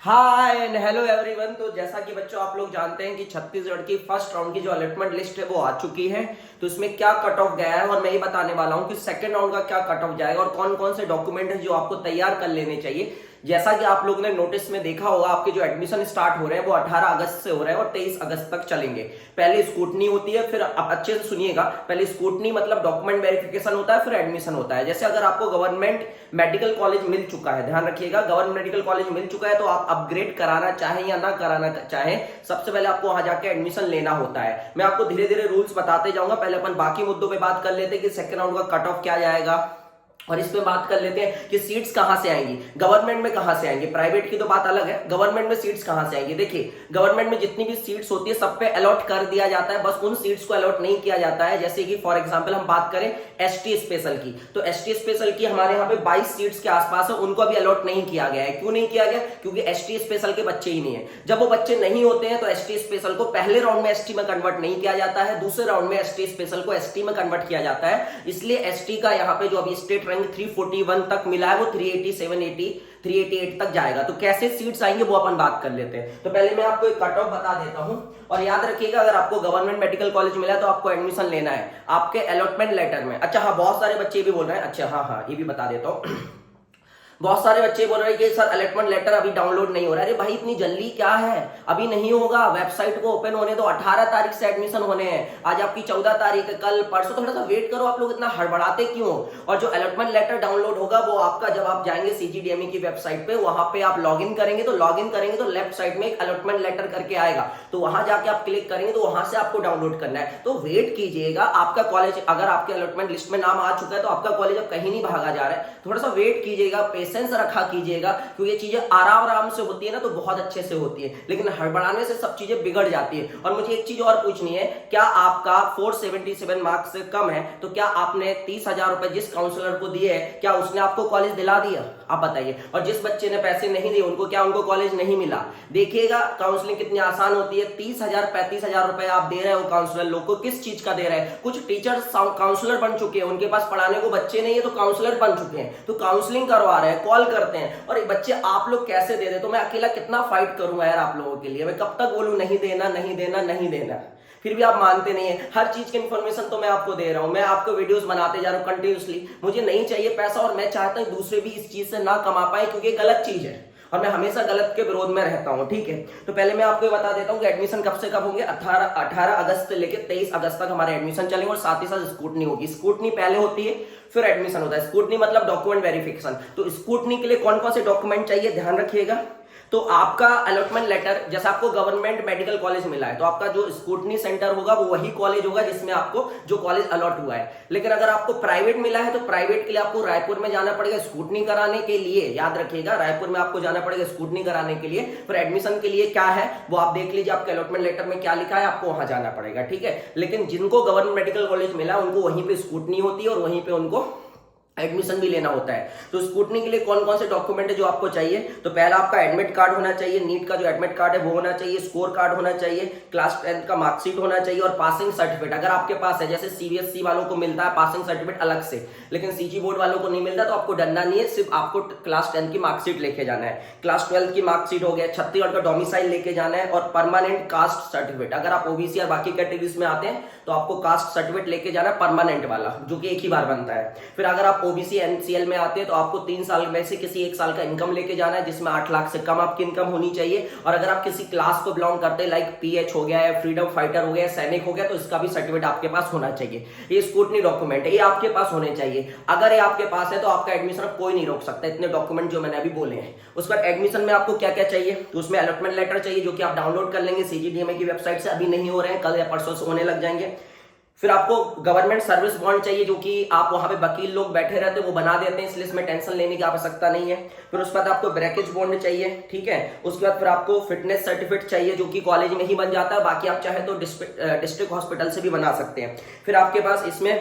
Hi and hello everyone. तो जैसा कि बच्चों आप लोग जानते हैं कि छत्तीसगढ़ की फर्स्ट राउंड की जो अलॉटमेंट लिस्ट है वो आ चुकी है। तो इसमें क्या कट ऑफ गया है और मैं ये बताने वाला हूं कि सेकंड राउंड का क्या कट ऑफ जाएगा और कौन कौन से डॉक्यूमेंट है जो आपको तैयार कर लेने चाहिए। जैसा कि आप लोगों ने नोटिस में देखा होगा, आपके जो एडमिशन स्टार्ट हो रहे हैं वो 18 अगस्त से हो रहे हैं और 23 अगस्त तक चलेंगे। पहले स्कूटनी होती है, फिर आप अच्छे से सुनिएगा, पहले स्कूटनी मतलब डॉक्यूमेंट वेरिफिकेशन होता है, फिर एडमिशन होता है। जैसे अगर आपको गवर्नमेंट मेडिकल कॉलेज मिल चुका है, ध्यान रखिएगा, गवर्नमेंट मेडिकल कॉलेज मिल चुका है तो आप अपग्रेड कराना चाहें या ना कराना चाहें, सबसे पहले आपको वहां जाके एडमिशन लेना होता है। मैं आपको धीरे धीरे रूल्स बताते जाऊंगा। पहले अपन बाकी मुद्दों पे बात कर लेते हैं कि सेकंड राउंड का कट ऑफ क्या जाएगा और इस पे बात कर लेते हैं कि सीट्स कहां से आएंगी, गवर्नमेंट में कहां से आएंगी। प्राइवेट की तो बात अलग है, गवर्नमेंट में सीट्स कहां से आएंगी। देखिए, गवर्नमेंट में जितनी भी सीट्स होती है सब पे अलॉट कर दिया जाता है, बस उन सीट्स को अलॉट नहीं किया जाता है। जैसे कि फॉर एग्जांपल हम बात करें एसटी स्पेशल की, तो एसटी स्पेशल की हमारे यहाँ पे 22 सीट्स के आसपास है, उनको अभी अलॉट नहीं किया गया है। क्यों नहीं किया गया? क्योंकि एसटी स्पेशल के बच्चे ही नहीं है। जब वो बच्चे नहीं होते हैं तो एसटी स्पेशल को पहले राउंड में एसटी में कन्वर्ट नहीं किया जाता है, दूसरे राउंड में एसटी स्पेशल को एसटी में कन्वर्ट किया जाता है। इसलिए एसटी का यहाँ पे जो अभी स्टेट रैंक 341 तक मिला है वो 380, 780, 388 तक जाएगा। तो कैसे सीट्स आएंगे वो अपन बात कर लेते हैं। तो पहले मैं आपको एक कट ऑफ बता देता हूं और याद रखिएगा, अगर आपको गवर्नमेंट मेडिकल कॉलेज मिला है तो आपको एडमिशन लेना है आपके अलॉटमेंट लेटर में। अच्छा हाँ, बहुत सारे बच्चे भी बोल रहे हैं, अच्छा हाँ ये भी बता देता हूं बहुत सारे बच्चे बोल रहे हैं कि सर अलॉटमेंट लेटर अभी डाउनलोड नहीं हो रहा है। अरे भाई इतनी जल्दी क्या है, अभी नहीं होगा, वेबसाइट को ओपन होने दो, 18 तारीख से एडमिशन होने हैं, आज आपकी 14 तारीख है, कल परसों थोड़ा सा वेट करो। आप लोग इतना हड़बड़ाते क्यों? और जो अलॉटमेंट लेटर डाउनलोड होगा वो आपका, जब आप जाएंगे सीजीडीएमई की वेबसाइट पे, वहां पे आप लॉग इन करेंगे तो लेफ्ट साइड में एक अलॉटमेंट लेटर करके आएगा, तो वहां जाके आप क्लिक करेंगे तो वहां से आपको डाउनलोड करना है। तो वेट कीजिएगा, आपका कॉलेज अगर आपके अलॉटमेंट लिस्ट में नाम आ चुका है तो आपका कॉलेज अब कहीं नहीं भागा जा रहा है, थोड़ा सा वेट कीजिएगा, पेशेंस रखा कीजिएगा, क्योंकि ये चीजें आराम आराम से होती है ना तो बहुत अच्छे से होती है, लेकिन हड़बड़ाने से सब चीजें बिगड़ जाती है। और मुझे एक चीज और पूछनी है, क्या आपका 477 मार्क्स से कम है तो क्या आपने 30,000 रुपए जिस काउंसलर को दिए हैं क्या उसने आपको कॉलेज दिला दिया? आप बताइए। और जिस बच्चे ने पैसे नहीं दिए उनको क्या उनको कॉलेज नहीं मिला? देखिएगा काउंसलिंग कितनी आसान होती है। 30,000 35,000 रुपए आप दे रहे हो काउंसलर लोग को, किस चीज का दे रहे हैं? कुछ टीचर्स काउंसलर बन चुके हैं, उनके पास पढ़ाने को बच्चे नहीं है तो काउंसलर बन चुके हैं, तो काउंसलिंग करवा रहे हैं, कॉल करते हैं, और बच्चे आप लोग कैसे दे दे? तो मैं अकेला कितना फाइट करूंगा यार आप लोगों के लिए, मैं कब तक बोलूं नहीं देना नहीं देना नहीं देना, फिर भी आप मानते नहीं है। हर चीज की इंफॉर्मेशन तो मैं आपको दे रहा हूं, मैं आपको वीडियोस बनाते जा रहा हूं कंटिन्यूसली। मुझे नहीं चाहिए पैसा और मैं चाहता हूं दूसरे भी इस चीज से ना कमा पाए, क्योंकि गलत चीज है और मैं हमेशा गलत के विरोध में रहता हूं, ठीक है। तो पहले मैं आपको बता देता हूं कि एडमिशन कब से कब होंगे। 18 अगस्त से लेकर 23 अगस्त तक हमारे एडमिशन चलेंगे और साथ ही साथ स्कूटनी होगी। स्कूटनी पहले होती है फिर एडमिशन होता है। स्कूटनी मतलब डॉक्यूमेंट वेरिफिकेशन। तो स्कूटनी के लिए कौन कौन से डॉक्यूमेंट चाहिए ध्यान रखिएगा। तो आपका अलॉटमेंट लेटर, जैसे आपको गवर्नमेंट मेडिकल कॉलेज मिला है तो आपका जो स्कूटनी सेंटर होगा वो वही कॉलेज होगा जिसमें आपको जो कॉलेज अलॉट हुआ है। लेकिन अगर आपको प्राइवेट मिला है तो प्राइवेट के लिए आपको रायपुर में जाना पड़ेगा स्कूटनी कराने के लिए। याद रखिएगा, रायपुर में आपको जाना पड़ेगा स्कूटनी कराने के लिए। फिर एडमिशन के लिए क्या है वो आप देख लीजिए, आपके अलॉटमेंट लेटर में क्या लिखा है, आपको वहां जाना पड़ेगा, ठीक है। लेकिन जिनको गवर्नमेंट मेडिकल कॉलेज मिला है उनको वहीं पे स्कूटनी होती है और वहीं पे उनको एडमिशन भी लेना होता है। तो स्कूटनी के लिए कौन कौन से डॉक्यूमेंट है जो आपको चाहिए? तो पहला आपका एडमिट कार्ड होना चाहिए, नीट का जो एडमिट कार्ड है वो होना चाहिए, स्कोर कार्ड होना चाहिए, क्लास 10 का मार्कशीट होना चाहिए और पासिंग सर्टिफिकेट अगर आपके पास है। जैसे सीबीएसई वालों को मिलता है पासिंग सर्टिफिकेट अलग से, लेकिन सीजी बोर्ड वालों को नहीं मिलता, तो आपको डरना नहीं है, सिर्फ आपको क्लास 10 की मार्कशीट लेके जाना है, क्लास 12 की मार्कशीट हो गया, छत्तीसगढ़ का डोमिसाइल लेके जाना है और परमानेंट कास्ट सर्टिफिकेट। अगर आप ओबीसी और बाकी कैटेगरीज में आते हैं तो आपको कास्ट सर्टिफिकेट लेके जाना है परमानेंट वाला, जो कि एक ही बार बनता है। फिर अगर आप ओबीसी एनसीएल में आते हैं तो आपको 3 साल में से किसी एक साल का इनकम लेके जाना है, जिसमें 8 लाख से कम आपकी इनकम होनी चाहिए। और अगर आप किसी क्लास को बिलोंग करते हैं, लाइक पीएच हो गया है, फ्रीडम फाइटर हो गया, सैनिक हो गया, तो इसका भी सर्टिफिकेट आपके पास होना चाहिए। ये स्कूटनी डॉक्यूमेंट है, ये आपके पास होने चाहिए। अगर ये आपके पास है तो आपका एडमिशन अब कोई नहीं रोक सकता, इतने डॉक्यूमेंट जो मैंने अभी बोले हैं। उसके बाद एडमिशन में आपको क्या क्या चाहिए? तो उसमें अलॉटमेंट लेटर चाहिए जो कि आप डाउनलोड कर लेंगे सीजीडीएमई की वेबसाइट से, अभी नहीं हो रहे हैं, कल या परसों से होने लग जाएंगे। फिर आपको गवर्नमेंट सर्विस बॉन्ड चाहिए, जो कि आप वहां पे वकील लोग बैठे रहते हैं वो बना देते हैं, इसलिए इसमें टेंशन लेने की आवश्यकता नहीं है। फिर उसके बाद आपको ब्रेकेज बॉन्ड चाहिए, ठीक है। उसके बाद फिर आपको फिटनेस सर्टिफिकेट चाहिए जो कि कॉलेज में ही बन जाता है, बाकी आप चाहे तो डिस्ट्रिक्ट हॉस्पिटल से भी बना सकते हैं। फिर आपके पास इसमें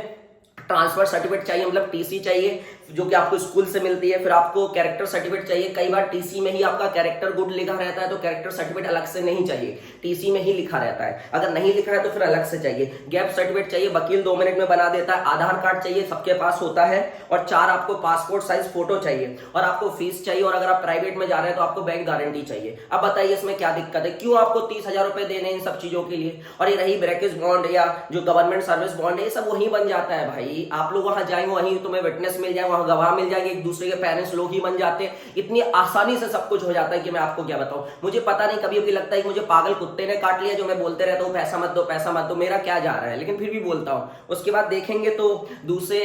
ट्रांसफर सर्टिफिकेट चाहिए, मतलब टीसी चाहिए जो कि आपको स्कूल से मिलती है। फिर आपको कैरेक्टर सर्टिफिकेट चाहिए। कई बार टीसी में ही आपका कैरेक्टर गुड लिखा रहता है तो कैरेक्टर सर्टिफिकेट अलग से नहीं चाहिए, टीसी में ही लिखा रहता है। अगर नहीं लिखा है तो फिर अलग से चाहिए। गैप सर्टिफिकेट चाहिए, वकील 2 मिनट में बना देता है। आधार कार्ड चाहिए, सबके पास होता है। और 4 आपको पासपोर्ट साइज फोटो चाहिए। और आपको फीस चाहिए। और अगर आप प्राइवेट में जा रहे हैं तो आपको बैंक गारंटी चाहिए। अब बताइए इसमें क्या दिक्कत है, क्यों आपको 30,000 रुपए देने इन सब चीजों के लिए। और ये रही ब्रैकेज बॉन्ड या जो गवर्नमेंट सर्विस बॉन्ड है, ये सब वहीं बन जाता है भाई। आप लोग वहां जाएंगे, वहीं तुम्हें विटनेस मिल जाए, वहां गवाह मिल जाएंगे, एक दूसरे के पेरेंट्स लोग ही बन जाते हैं। इतनी आसानी से सब कुछ हो जाता है कि मैं आपको क्या बताऊं। मुझे पता नहीं, कभी कभी लगता है कि मुझे पागल कुत्ते ने काट लिया जो मैं बोलते रहता हूं पैसा मत दो पैसा मत दो, मेरा क्या जा रहा है, लेकिन फिर भी बोलता हूं। उसके बाद देखेंगे तो दूसरे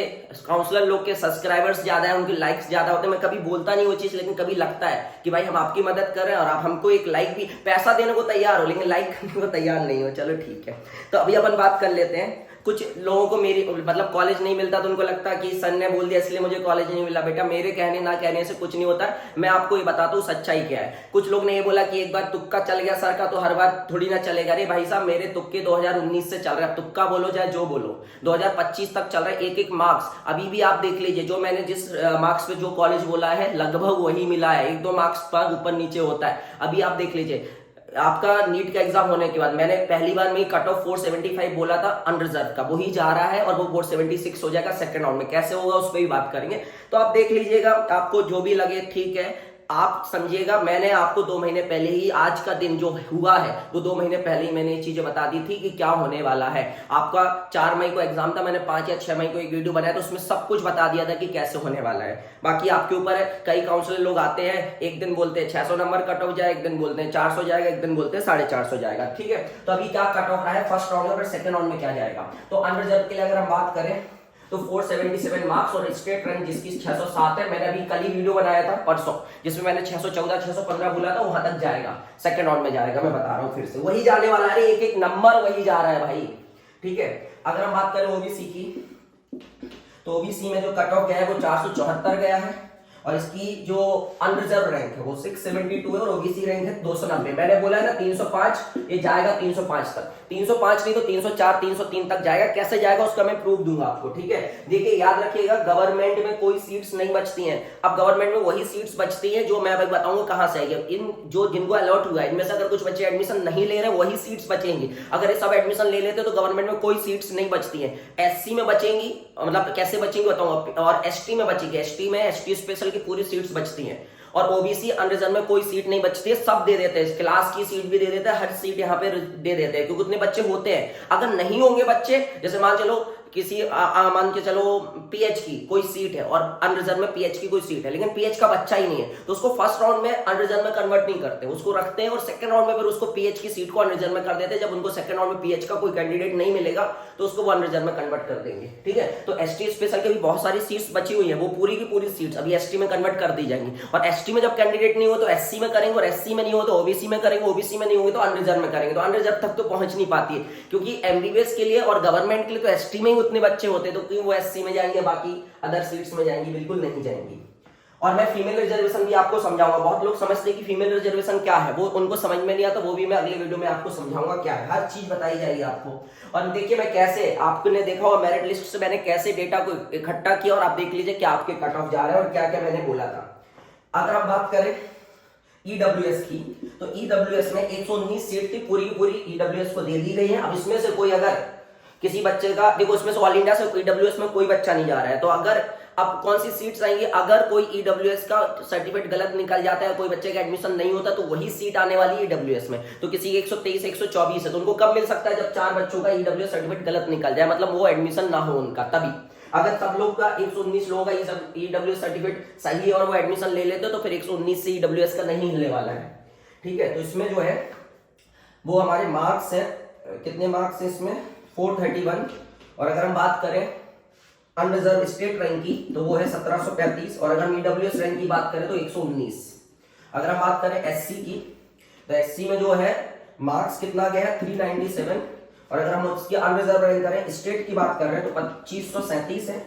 काउंसलर लोग के सब्सक्राइबर्स ज्यादा है, उनके लाइक्स ज्यादा होते हैं। मैं कभी बोलता नहीं वो चीज, लेकिन कभी लगता है कि भाई हम आपकी मदद कर रहे हैं और आप हमको एक लाइक भी, पैसा देने को तैयार हो लेकिन लाइक करने को तैयार नहीं हो। चलो ठीक है, तो अभी अपन बात कर लेते हैं। कुछ लोगों को मेरी मतलब कॉलेज नहीं मिलता तो उनको लगता है कि सर ने बोल दिया इसलिए मुझे कॉलेज नहीं मिला। बेटा मेरे कहने ना कहने से कुछ नहीं होता है, मैं आपको ये बताता हूँ सच्चाई क्या है। कुछ लोग ने ये बोला कि एक बार तुक्का चल गया सर का तो हर बार थोड़ी ना चलेगा। अरे भाई साहब, मेरे तुक्के 2019 से चल रहे हैं। तुक्का बोलो चाहे जो बोलो, 2025 तक चल रहा है। एक एक मार्क्स अभी भी आप देख लीजिए, जो मैंने जिस मार्क्स पे जो कॉलेज बोला है लगभग वही मिला है। 1-2 मार्क्स पर ऊपर नीचे होता है। अभी आप देख लीजिए, आपका नीट का एग्जाम होने के बाद मैंने पहली बार में कट ऑफ 475 बोला था अनरिजर्व का, वही जा रहा है और वो 476 हो जाएगा सेकंड राउंड में। कैसे होगा उस पर भी बात करेंगे, तो आप देख लीजिएगा, आपको जो भी लगे ठीक है। आप समझिएगा, मैंने आपको 2 महीने पहले ही, आज का दिन जो हुआ है वो 2 महीने पहले ही मैंने ये चीजें बता दी थी कि क्या होने वाला है। आपका 4 मई को एग्जाम था, मैंने 5 या 6 मई को एक वीडियो बनाया तो उसमें सब कुछ बता दिया था कि कैसे होने वाला है। बाकी आपके ऊपर है। कई काउंसलर लोग आते हैं, एक दिन बोलते हैं 600 नंबर कट ऑफ जाए, एक दिन बोलते हैं 400 जाएगा, एक दिन बोलते हैं 450 जाएगा। ठीक है, तो अभी क्या कट ऑफ रहा है फर्स्ट राउंड में, फिर सेकंड राउंड में क्या जाएगा। तो अनरिजर्व के लिए अगर हम बात करें तो 477 मार्क्स और स्टेट रैंक जिसकी 607 है। मैंने अभी कल ही वीडियो बनाया था परसों, जिसमें मैंने 614 615 बोला था, वहां तक जाएगा, सेकंड राउंड में जाएगा। मैं बता रहा हूं फिर से वही जाने वाला है, एक एक नंबर वही जा रहा है भाई। ठीक है, अगर हम बात करें ओबीसी की, तो ओबीसी में जो कट ऑफ गया है वो 474 गया है और इसकी जो अनरिजर्व रैंक है वो 672 है और ओबीसी रैंक है 290। मैंने बोला है ना 305, ये जाएगा 305 तक। 305 नहीं तो 304 303 तक जाएगा। कैसे जाएगा उसका मैं प्रूफ दूंगा आपको। ठीक है, देखिए याद रखिएगा, गवर्नमेंट में कोई सीट्स नहीं बचती हैं। अब गवर्नमेंट में वही सीट्स बचती हैं जो मैं अभी बताऊंगा कहां से आएगी। इन जो जिनको अलॉट हुआ है इनमें से अगर कुछ बच्चे एडमिशन नहीं ले रहे वही सीट्स बचेंगी। अगर ये सब एडमिशन ले लेते तो गवर्नमेंट में कोई सीट्स नहीं बचती है। एससी में बचेंगी, मतलब कैसे बचेंगी बताऊंगा, और एसटी में बचेगी। एसटी में एसटी स्पेशल की पूरी सीट्स बचती हैं और ओबीसी अनरिजर्व में कोई सीट नहीं बचती है। सब दे देते हैं, क्लास की सीट भी दे देते हैं, हर सीट यहाँ पे दे देते हैं क्योंकि उतने बच्चे होते हैं। अगर नहीं होंगे बच्चे, जैसे मान चलो किसी मान के चलो पीएच की कोई सीट है और अनरिजर्व में पीएच की कोई सीट है, लेकिन पीएच का बच्चा ही नहीं है तो उसको फर्स्ट राउंड में अनरिजर्व में कन्वर्ट नहीं करते, उसको रखते हैं और सेकंड राउंड में फिर उसको पीएच की सीट को अनरिजर्व में कर देते हैं। जब उनको सेकंड राउंड में पीएच का कोई कैंडिडेट नहीं मिलेगा तो उसको वो अनरिजर्व में कन्वर्ट कर देंगे। ठीक है, तो एसटी स्पेशल की भी बहुत सारी सीट्स बची हुई है, वो पूरी की पूरी सीट्स अभी एसटी में कन्वर्ट कर दी जाएंगी। और एसटी में जब कैंडिडेट नहीं हो तो एससी में करेंगे और एससी में नहीं हो तो ओबीसी में करेंगे, ओबीसी में नहीं होंगे तो अनरिजर्व में करेंगे। तो अनरिजर्व तक तो पहुंच नहीं पाती है क्योंकि एमबीबीएस के लिए और गवर्नमेंट के लिए तो एसटी में ही उतने बच्चे होते हैं, तो वो एससी में जाएंगे, बाकी अदर सीट्स में जाएंगी, बिल्कुल नहीं जाएंगी। और मैं फीमेल रिजर्वेशन भी आपको समझाऊंगा। बहुत लोग समझते हैं कि फीमेल रिजर्वेशन क्या है, वो उनको समझ में नहीं आता, वो भी मैं अगले वीडियो में आपको समझाऊंगा क्या है। हर चीज बताई जाएगी आपको। और देखिए मैं कैसे, आपने देखा होगा मेरिट लिस्ट से मैंने कैसे डेटा को इकट्ठा किया और आप देख लीजिए क्या आपके कट ऑफ जा रहे हैं और क्या क्या मैंने बोला था। अगर आप बात करें ईडब्ल्यूएस की, तो ईडब्ल्यूएस में 119 सीट थी, पूरी की पूरी ईडब्ल्यूएस को दे दी गई है। अब इसमें से कोई अगर किसी बच्चे का, देखो इसमें से ऑल इंडिया से ईडब्ल्यूएस में कोई बच्चा नहीं जा रहा है, तो अगर अब कौन सी सीट्स आएंगी, अगर कोई ईडब्ल्यूएस का सर्टिफिकेट गलत निकल जाता है, कोई बच्चे का एडमिशन नहीं होता, तो वही सीट आने वाली है ईडब्ल्यूएस में। तो किसी की 123 124 है तो उनको कब मिल सकता है, जब 4 बच्चों का ईडब्ल्यूएस सर्टिफिकेट गलत निकल जाए, मतलब वो एडमिशन ना हो उनका, तभी। अगर सब लोग का 119 लोगों का ये सब ईडब्ल्यूएस सर्टिफिकेट सही है और वो एडमिशन ले लेते तो फिर 119 से ईडब्ल्यूएस का नहीं मिलने वाला है। ठीक है, तो इसमें जो है वो हमारे मार्क्स है, कितने मार्क्स है इसमें 431। और अगर हम बात करें अनरिजर्व स्टेट रैंक की तो वो है 1735 और अगर हम ईडब्ल्यूएस रैंक की बात करें तो 119। अगर हम बात करें एससी की तो एससी में जो है मार्क्स कितना गया है 397 और अगर हम उसकी अनरिजर्व रैंक करें स्टेट की बात कर रहे हैं तो 2537 है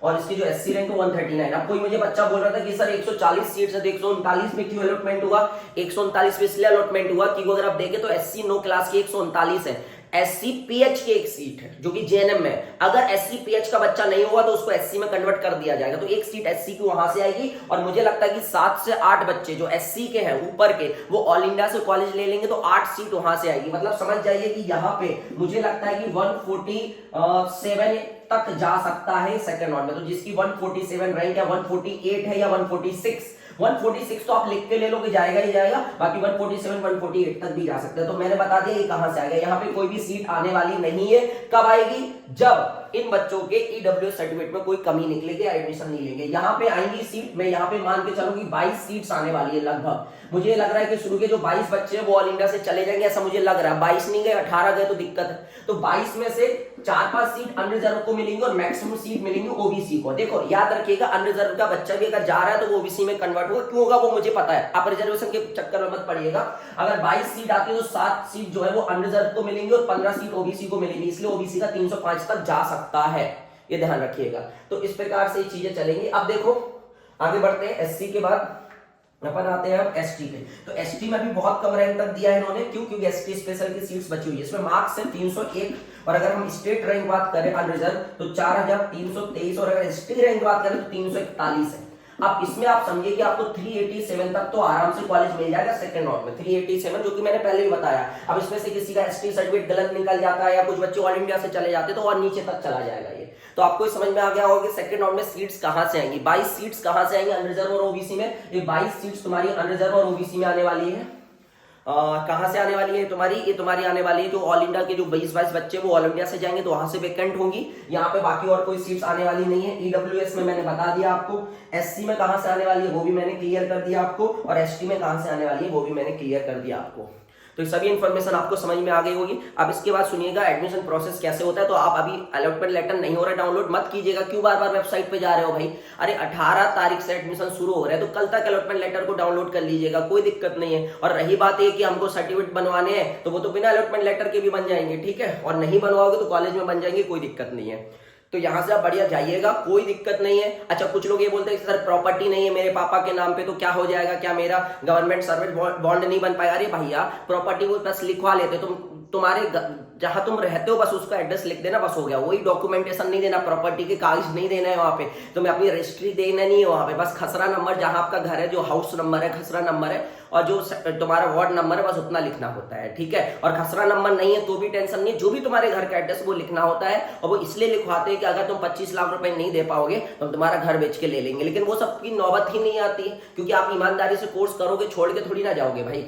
और इसकी जो एससी रैंक है 139। अब कोई मुझे बच्चा बोल रहा था कि सर 140 सीट्स है तो 139 में क्यों अलॉटमेंट हुआ। 139 में इसलिए अलॉटमेंट हुआ क्योंकि अगर आप देखें तो एससी 9 क्लास की 139 है, SC PH की एक सीट है जो कि JNM में है। अगर SC PH का बच्चा नहीं हुआ तो उसको SC में कन्वर्ट कर दिया जाएगा, तो एक सीट SC की वहां से आएगी। और मुझे लगता है कि 7 से 8 बच्चे जो SC के हैं ऊपर के, वो ऑल इंडिया से कॉलेज ले लेंगे तो 8 सीट वहां से आएगी। मतलब समझ जाइए कि यहाँ पे मुझे लगता है कि 147 तक जा सकता है सेकंड राउंड में। तो जिसकी 147 रैंक है, 148 है या 146 तो आप लिख के ले लो कि जाएगा ही जाएगा, बाकी 147 148 तक भी जा सकते हैं। तो मैंने बता दिया ये कहां से आएगा। यहाँ पे कोई भी सीट आने वाली नहीं है। कब आएगी? जब इन बच्चों के EWS सर्टिफिकेट में कोई कमी निकलेगी, एडमिशन नहीं लेंगे। यहाँ पे आएंगी सीट, मैं यहाँ पे मान के चलूं कि 22 सीट्स आने वाली है लगभग। मुझे लग रहा है कि शुरू के जो 22 बच्चे हैं वो ऑल इंडिया से चले जाएंगे, ऐसा मुझे लग रहा है। 22 नहीं गए, 18 गए तो दिक्कत है। तो 22 में से 4-5 सीट अनरिजर्व को मिलेंगी और मैक्सिमम सीट मिलेंगी ओबीसी को। देखो याद रखिएगा, अनरिजर्व का बच्चा भी अगर जा रहा है तो वो ओबीसी में कन्वर्ट होगा। क्यों होगा वो मुझे पता है, आप रिजर्वेशन के चक्कर में मत पड़िएगा। अगर 22 सीट आती है तो 7 सीट जो है वो अनरिजर्व को मिलेंगी और 15 सीट ओबीसी को मिलेंगी, इसलिए ओबीसी का 305 तक जा सकता है, ये ध्यान रखिएगा। तो इस प्रकार से चीजें चलेंगी। अब देखो आगे बढ़ते हैं, एससी के बाद अपन आते हैं एसटी पे। तो एसटी में भी बहुत कम रैंक तक दिया है इन्होंने। क्यों? क्योंकि एसटी स्पेशल की सीट्स बची हुई है, इसमें मार्क्स है 301 और अगर हम स्टेट रैंक बात करें अनरिजर्व तो 4323 और अगर एसटी रैंक बात करें तो 341 है। अब इसमें आप समझिए कि आपको 387 तक तो आराम से कॉलेज मिल जाएगा सेकंड राउंड में, 387 जो कि मैंने पहले ही बताया। अब इसमें से किसी का एसटी सर्टिफिकेट गलत निकल जाता है या कुछ बच्चे ऑल इंडिया से चले जाते तो और नीचे तक चला जाएगा ये। तो आपको समझ में आ गया होगा कि सेकंड राउंड में सीट्स कहां से आएंगी। 22 सीट्स कहां से आएंगी अनरिजर्व और ओबीसी में। ये 22 सीट्स तुम्हारी अनरिजर्व और ओबीसी में आने वाली है। कहां से आने वाली है तुम्हारी? ये तुम्हारी आने वाली है जो ऑल इंडिया के जो 22 बच्चे वो ऑल इंडिया से जाएंगे तो वहां से वेकेंट होंगी। यहाँ पे बाकी और कोई सीट्स आने वाली नहीं है। ईडब्ल्यूएस में मैंने बता दिया आपको। एससी में कहां से आने वाली है वो भी मैंने क्लियर कर दिया आपको, और एसटी में कहां से आने वाली है वो भी मैंने क्लियर कर दिया आपको। तो ये सभी इन्फॉर्मेशन आपको समझ में आ गई होगी। अब इसके बाद सुनिएगा एडमिशन प्रोसेस कैसे होता है। तो आप अभी अलॉटमेंट लेटर नहीं हो रहा डाउनलोड मत कीजिएगा। क्यों बार बार वेबसाइट पे जा रहे हो भाई? अरे 18 तारीख से एडमिशन शुरू हो रहा है तो कल तक अलॉटमेंट लेटर को डाउनलोड कर लीजिएगा, कोई दिक्कत नहीं है। और रही बात ये कि हमको सर्टिफिकेट बनवाने हैं तो वो तो बिना अलॉटमेंट लेटर के भी बन जाएंगे, ठीक है। और नहीं बनवाओगे तो कॉलेज में बन जाएंगे, कोई दिक्कत नहीं है। तो यहां से आप बढ़िया जाइएगा, कोई दिक्कत नहीं है। अच्छा कुछ लोग ये बोलते हैं सर प्रॉपर्टी नहीं है मेरे पापा के नाम पे तो क्या हो जाएगा, क्या मेरा गवर्नमेंट सर्विस बॉन्ड नहीं बन पाएगा? अरे भैया प्रॉपर्टी को बस लिखवा लेते, तुम्हारे जहां तुम रहते हो बस उसका एड्रेस लिख देना, बस हो गया। वही डॉक्यूमेंटेशन नहीं देना, प्रॉपर्टी के कागज नहीं देना है वहां पे, तुम्हें अपनी रजिस्ट्री देना नहीं है वहां पे। बस खसरा नंबर जहां आपका घर है, जो हाउस नंबर है खसरा नंबर है, और जो तुम्हारा वार्ड नंबर है बस उतना लिखना होता है, ठीक है। और खसरा नंबर नहीं है तो भी टेंशन नहीं, जो भी तुम्हारे घर का एड्रेस वो लिखना होता है। और वो इसलिए लिखवाते हैं कि अगर तुम 25 लाख रुपए नहीं दे पाओगे तो तुम्हारा घर बेच के ले लेंगे। लेकिन वो सबकी नौबत ही नहीं आती, क्योंकि आप ईमानदारी से कोर्स करोगे, छोड़ के थोड़ी ना जाओगे भाई।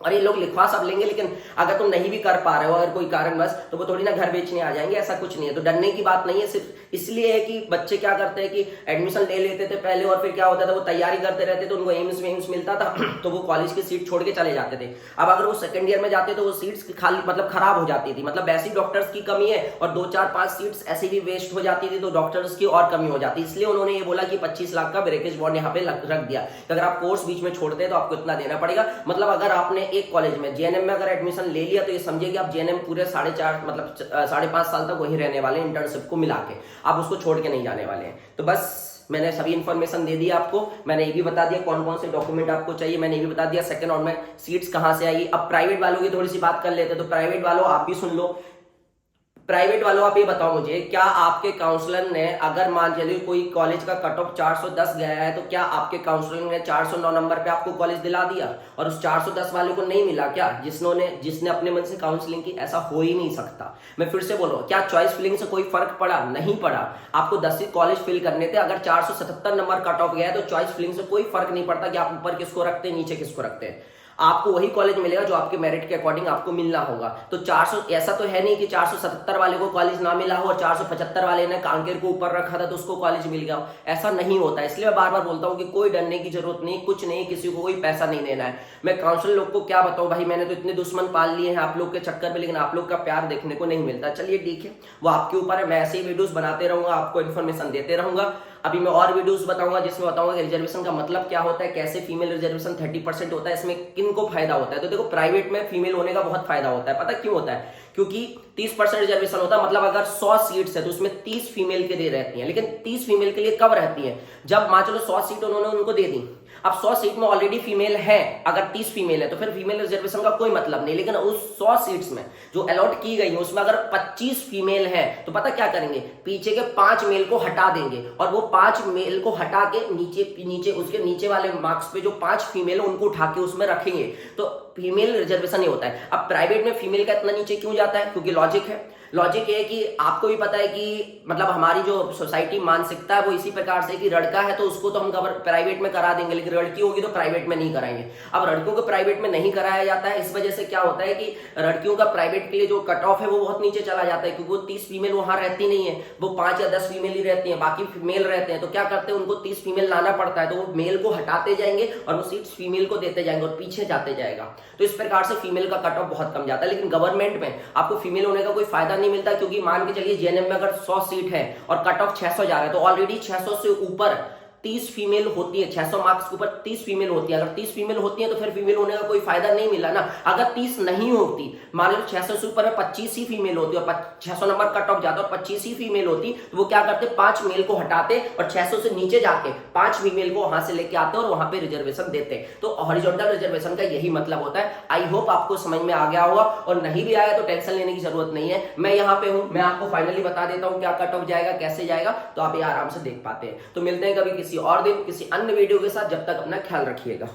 और ये लोग लिखवा सब लेंगे, लेकिन अगर तुम नहीं भी कर पा रहे हो अगर कोई कारणवश तो वो थोड़ी ना घर बेचने आ जाएंगे, ऐसा कुछ नहीं है। तो डरने की बात नहीं है, सिर्फ इसलिए है कि बच्चे क्या करते हैं कि एडमिशन ले लेते थे पहले और फिर क्या होता था वो तैयारी करते रहते थे, उनको एम्स वेम्स मिलता था तो वो कॉलेज की सीट छोड़ के चले जाते थे। अब अगर वो सेकंड ईयर में जाते तो वो सीट्स खाली मतलब खराब हो जाती थी, मतलब वैसी डॉक्टर्स की कमी है और 2-4-5 सीट्स ऐसी भी वेस्ट हो जाती थी तो डॉक्टर्स की और कमी हो जाती। इसलिए उन्होंने ये बोला कि 25 लाख का ब्रेकेज बॉन्ड यहाँ पे रख दिया कि अगर आप कोर्स बीच में छोड़ते हैं तो आपको इतना देना पड़ेगा। मतलब अगर आपने एक कॉलेज में जेएनएम में अगर एडमिशन ले लिया तो ये समझिए कि आप जेएनएम पूरे 4.5 मतलब 5.5 साल तक वही रहने वाले, इंटर्नशिप को मिला के आप उसको छोड़ के नहीं जाने वाले हैं। तो बस मैंने सभी इन्फॉर्मेशन दे दी आपको। मैंने ये भी बता दिया कौन कौन से डॉक्यूमेंट आपको चाहिए, मैंने ये भी बता दिया सेकंड राउंड में सीट्स कहां से आएगी। अब प्राइवेट वालों की थोड़ी सी बात कर लेते हैं। तो प्राइवेट वालों आप भी सुन लो। प्राइवेट वालों आप ये बताओ मुझे, क्या आपके काउंसलर ने अगर मान चलिए कोई कॉलेज का कट ऑफ 410 गया है तो क्या आपके काउंसलर ने 409 नंबर पे आपको कॉलेज दिला दिया और उस 410 वाले को नहीं मिला क्या, जिसने अपने मन से काउंसलिंग की? ऐसा हो ही नहीं सकता। मैं फिर से बोल रहा हूं, क्या चॉइस फिलिंग से कोई फर्क पड़ा? नहीं पड़ा। आपको 10 कॉलेज फिल करने थे, अगर 477 नंबर कट ऑफ गया है तो चॉइस फिलिंग से कोई फर्क नहीं पड़ता कि आप ऊपर किसको रखते हैं नीचे किसको रखते हैं। आपको वही कॉलेज मिलेगा जो आपके मेरिट के अकॉर्डिंग आपको मिलना होगा। तो 400 ऐसा तो है नहीं कि 477 वाले को कॉलेज ना मिला हो और 475 वाले ने कांकेर को ऊपर रखा था तो उसको कॉलेज मिल गया हो, ऐसा नहीं होता। इसलिए मैं बार बार बोलता हूं कि कोई डरने की जरूरत नहीं, कुछ नहीं, किसी को कोई पैसा नहीं देना है। मैं काउंसिल लोग को क्या बताऊं भाई, मैंने तो इतने दुश्मन पाल लिए हैं आप लोग के चक्कर में, लेकिन आप लोग का प्यार देखने को नहीं मिलता। चलिए ठीक है, वो आपके ऊपर है। मैं ऐसे ही वीडियोस बनाते रहूंगा, आपको इन्फॉर्मेशन देते रहूंगा। अभी मैं और वीडियोस बताऊंगा जिसमें बताऊंगा कि रिजर्वेशन का मतलब क्या होता है, कैसे फीमेल रिजर्वेशन 30% होता है, इसमें किन को फायदा होता है। तो देखो प्राइवेट में फीमेल होने का बहुत फायदा होता है। पता क्यों होता है? क्योंकि 30% रिजर्वेशन होता है, मतलब अगर 100 सीट्स है तो उसमें 30 फीमेल के लिए रहती हैं। लेकिन 30 फीमेल के लिए कब रहती है? जब मान चलो 100 सीट उन्होंने उनको दे दी, अब 100 सीट में ऑलरेडी फीमेल है, अगर 30 फीमेल है तो फिर फीमेल रिजर्वेशन का कोई मतलब नहीं। लेकिन उस 100 सीट्स में जो अलॉट की गई है उसमें अगर 25 फीमेल है तो पता क्या करेंगे, पीछे के 5 मेल को हटा देंगे और वो 5 मेल को हटा के नीचे उसके नीचे वाले मार्क्स पे जो 5 फीमेल है उनको उठा के उसमें रखेंगे, तो फीमेल रिजर्वेशन ही होता है। अब प्राइवेट में फीमेल का इतना नीचे क्यों जाता है, क्योंकि लॉजिक है। लॉजिक ये है कि आपको भी पता है कि मतलब हमारी जो सोसाइटी मानसिकता है वो इसी प्रकार से कि लड़का है तो उसको तो हम प्राइवेट में करा देंगे, लेकिन लड़की होगी तो प्राइवेट में नहीं कराएंगे। अब लड़कों को प्राइवेट में नहीं कराया जाता है, इस वजह से क्या होता है कि लड़कियों का प्राइवेट के लिए जो कट ऑफ है वो बहुत नीचे चला जाता है, क्योंकि वो 30 फीमेल वहां रहती नहीं है, वो 5 या 10 फीमेल ही रहती है, बाकी फीमेल रहते हैं। तो क्या करते हैं, उनको 30 फीमेल लाना पड़ता है, तो वो मेल को हटाते जाएंगे और वो सीट्स फीमेल को देते जाएंगे और पीछे जाते जाएगा। तो इस प्रकार से फीमेल का कट ऑफ बहुत कम जाता है। लेकिन गवर्नमेंट में आपको फीमेल होने का कोई फायदा नहीं मिलता, क्योंकि मान के चलिए जेएनएम में अगर 100 सीट है और कट ऑफ 600 जा रहा है तो ऑलरेडी 600 से ऊपर 30 फीमेल होती है, 600 मार्क्स के ऊपर 30 फीमेल होती है। अगर 30 फीमेल होती है तो फिर फीमेल होने का कोई फायदा नहीं मिला ना। अगर 30 नहीं होती, मान लो 600 से ऊपर 25 ही फीमेल होती और 600 नंबर कट ऑफ जाता और 25 ही फीमेल होती, तो वो क्या करते, 5 मेल को हटाते और 600 से नीचे जाके 5 फीमेल को वहां से लेके आते और वहां पे रिजर्वेशन देते। तो हॉरिजॉन्टल रिजर्वेशन का यही मतलब होता है। आई होप आपको समझ में आ गया होगा, और नहीं भी आया तो टेंशन लेने की जरूरत नहीं है। मैं यहाँ पे हूं, मैं आपको फाइनली बता देता हूँ क्या कट ऑफ जाएगा, कैसे जाएगा, तो आप ये आराम से देख पाते हैं। तो मिलते हैं कभी किसी और दिन किसी अन्य वीडियो के साथ, जब तक अपना ख्याल रखिएगा।